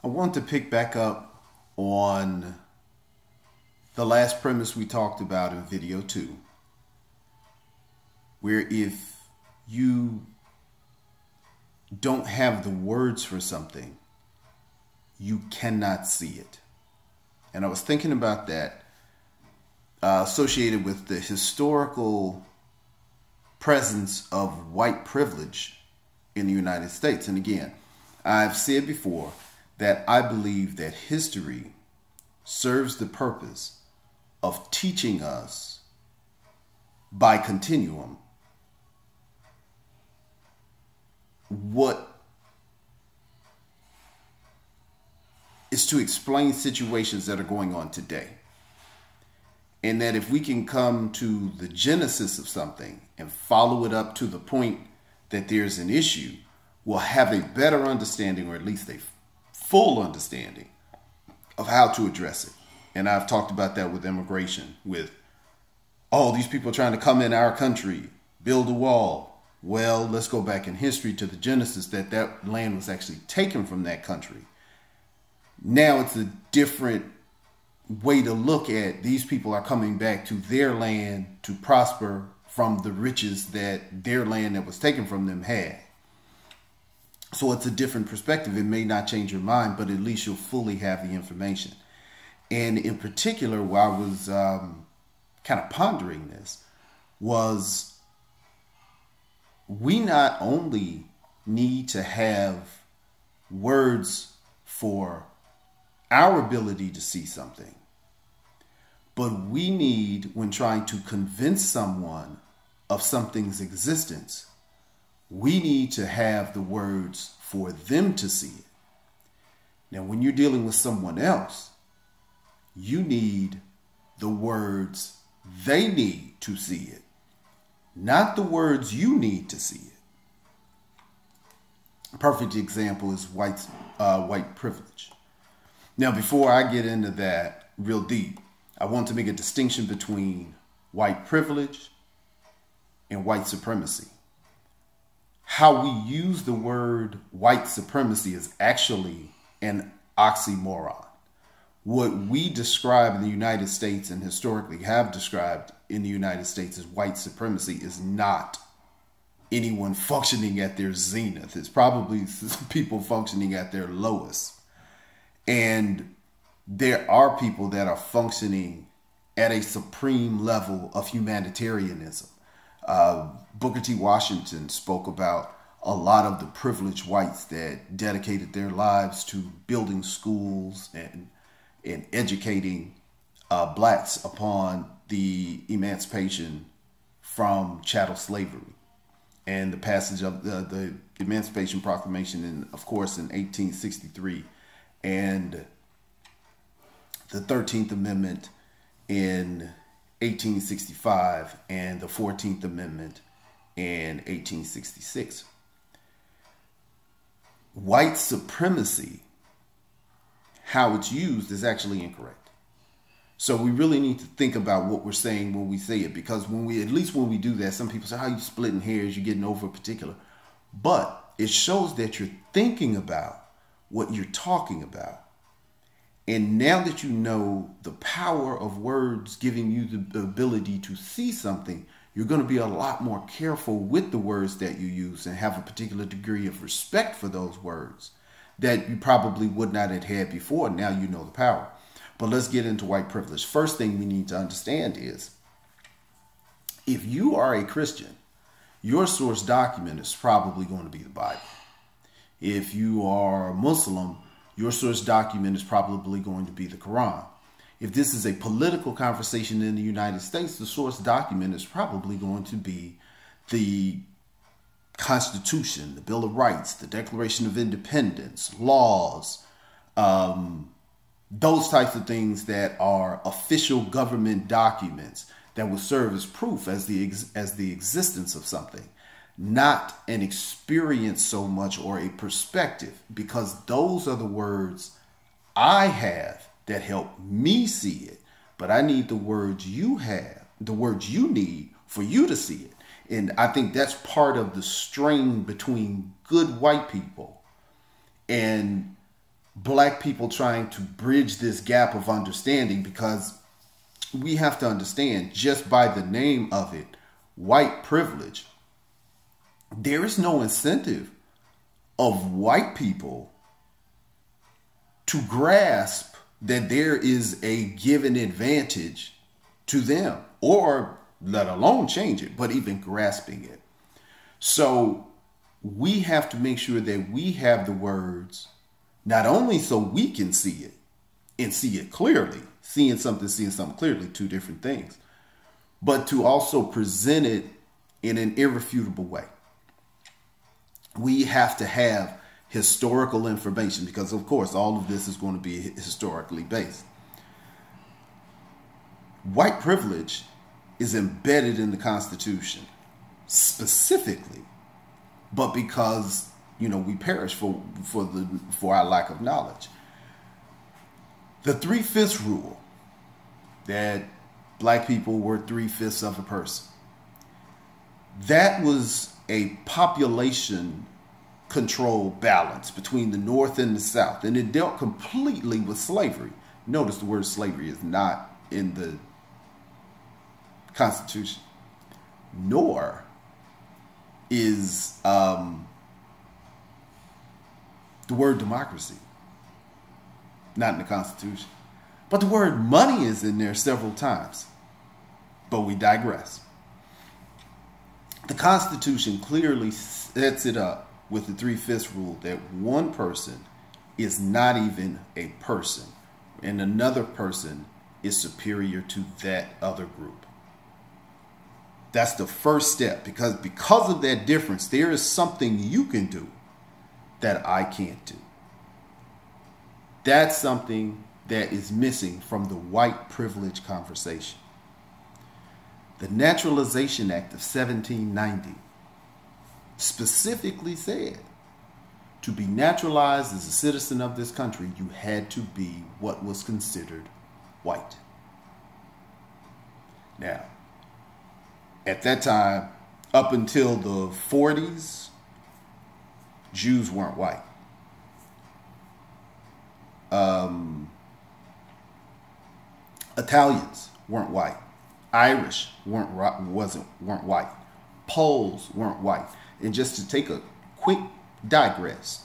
I want to pick back up on the last premise we talked about in video 2, where if you don't have the words for something, you cannot see it. And I was thinking about that associated with the historical presence of white privilege in the United States. And again, I've said before that I believe that history serves the purpose of teaching us by continuum what is to explain situations that are going on today. And that if we can come to the genesis of something and follow it up to the point that there's an issue, we'll have a better understanding, or at least a full understanding of how to address it. And I've talked about that with immigration, with, oh, these people are trying to come in our country, build a wall. Well, let's go back in history to the genesis that that land was actually taken from that country. Now it's a different way to look at these people are coming back to their land to prosper from the riches that their land that was taken from them had. So it's a different perspective. It may not change your mind, but at least you'll fully have the information. And in particular, while I was kind of pondering this, was we not only need to have words for our ability to see something, but we need, when trying to convince someone of something's existence, we need to have the words for them to see it. Now, when you're dealing with someone else, you need the words they need to see it, not the words you need to see it. A perfect example is white privilege. Now, before I get into that real deep, I want to make a distinction between white privilege and white supremacy. How we use the word white supremacy is actually an oxymoron. What we describe in the United States and historically have described in the United States as white supremacy is not anyone functioning at their zenith. It's probably people functioning at their lowest. And there are people that are functioning at a supreme level of humanitarianism. Booker T. Washington spoke about a lot of the privileged whites that dedicated their lives to building schools and educating blacks upon the emancipation from chattel slavery and the passage of the Emancipation Proclamation, in 1863, and the 13th Amendment in 1865 and the 14th Amendment in 1866. White supremacy, how it's used, is actually incorrect. So we really need to think about what we're saying when we say it, because at least when we do that, some people say, how you splitting hairs, you're getting over a particular. But it shows that you're thinking about what you're talking about. And now that you know the power of words giving you the ability to see something, you're going to be a lot more careful with the words that you use and have a particular degree of respect for those words that you probably would not have had before. Now you know the power. But let's get into white privilege. First thing we need to understand is, if you are a Christian, your source document is probably going to be the Bible. If you are a Muslim, your source document is probably going to be the Quran. If this is a political conversation in the United States, the source document is probably going to be the Constitution, the Bill of Rights, the Declaration of Independence, laws, those types of things that are official government documents that will serve as proof as the existence of something. Not an experience so much, or a perspective, because those are the words I have that help me see it. But I need the words you have, the words you need for you to see it. And I think that's part of the strain between good white people and black people trying to bridge this gap of understanding, because we have to understand, just by the name of it, white privilege, there is no incentive of white people to grasp that there is a given advantage to them, or let alone change it, but even grasping it. So we have to make sure that we have the words, not only so we can see it and see it clearly, seeing something clearly, two different things, but to also present it in an irrefutable way. We have to have historical information, because of course all of this is going to be historically based. White privilege is embedded in the Constitution specifically, but because, you know, we perish for our lack of knowledge. The 3/5 rule, that black people were 3/5 of a person, that was a population control balance between the North and the South, and it dealt completely with slavery. Notice the word slavery is not in the Constitution, nor is the word democracy not in the Constitution. But the word money is in there several times. But we digress. The Constitution clearly sets it up with the 3/5 rule that one person is not even a person, and another person is superior to that other group. That's the first step, because of that difference, there is something you can do that I can't do. That's something that is missing from the white privilege conversation. The Naturalization Act of 1790 specifically said, to be naturalized as a citizen of this country, you had to be what was considered white. Now, at that time, up until the 40s, Jews weren't white. Italians weren't white. Irish weren't white. Poles weren't white. And just to take a quick digress,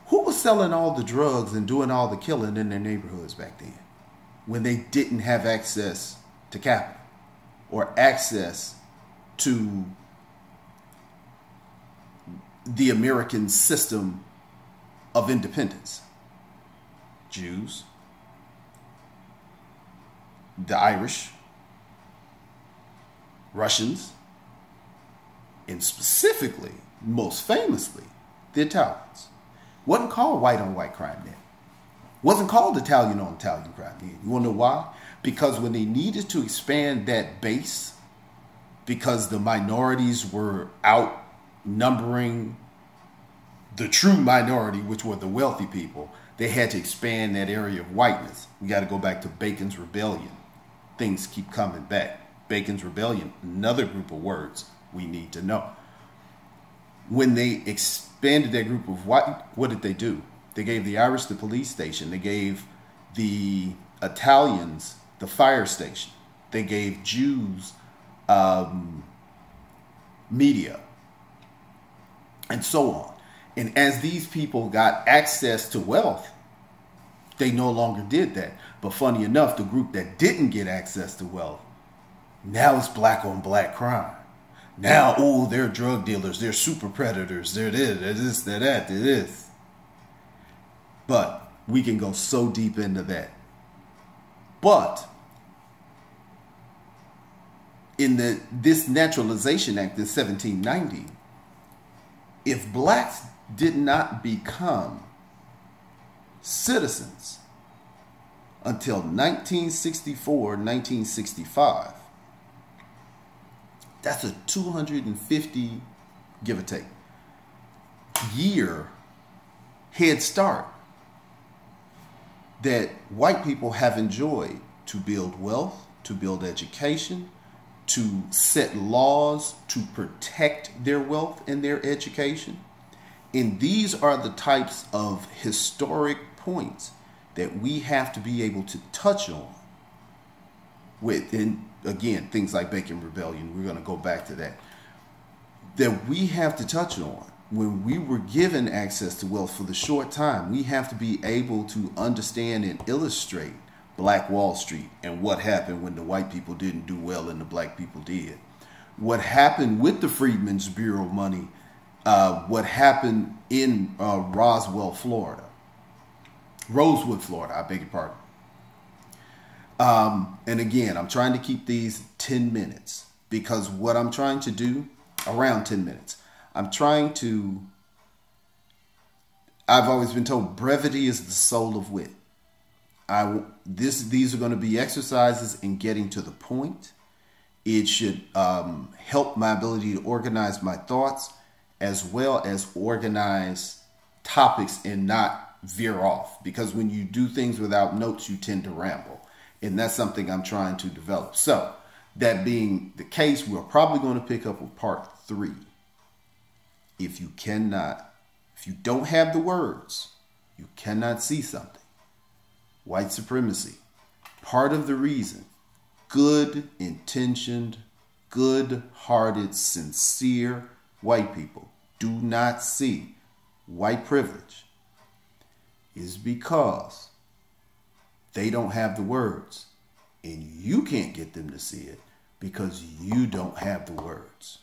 who was selling all the drugs and doing all the killing in their neighborhoods back then, when they didn't have access to capital or access to the American system of independence? Jews, the Irish, Russians, and specifically, most famously, the Italians. Wasn't called white on white crime then. Wasn't called Italian on Italian crime then. You want to know why? Because when they needed to expand that base, because the minorities were outnumbering the true minority, which were the wealthy people, they had to expand that area of whiteness. We got to go back to Bacon's Rebellion. Things keep coming back. Bacon's Rebellion, another group of words we need to know. When they expanded that group of white, what did they do? They gave the Irish the police station. They gave the Italians the fire station. They gave Jews media, and so on. And as these people got access to wealth, they no longer did that. But funny enough, the group that didn't get access to wealth, now it's black on black crime. Now, oh, they're drug dealers, they're super predators, they're this, they're that, they're this. But we can go so deep into that. But in this Naturalization Act in 1790, if blacks did not become citizens until 1964, 1965, that's a 250, give or take, year head start that white people have enjoyed to build wealth, to build education, to set laws to protect their wealth and their education. And these are the types of historic points that we have to be able to touch on with, and again, things like Bacon Rebellion, we're going to go back to that we have to touch on. When we were given access to wealth for the short time, we have to be able to understand and illustrate Black Wall Street and what happened when the white people didn't do well and the black people did. What happened with the Freedmen's Bureau money, what happened in Rosewood, Florida, I beg your pardon. And again, I'm trying to keep these 10 minutes because what I'm trying to do, around 10 minutes, I've always been told brevity is the soul of wit. These are going to be exercises in getting to the point. It should help my ability to organize my thoughts as well as organize topics and not veer off. Because when you do things without notes, you tend to ramble. And that's something I'm trying to develop. So that being the case, we're probably going to pick up with part 3. If you don't have the words, you cannot see something. White supremacy. Part of the reason good-intentioned, good-hearted, sincere white people do not see white privilege is because they don't have the words. And you can't get them to see it because you don't have the words.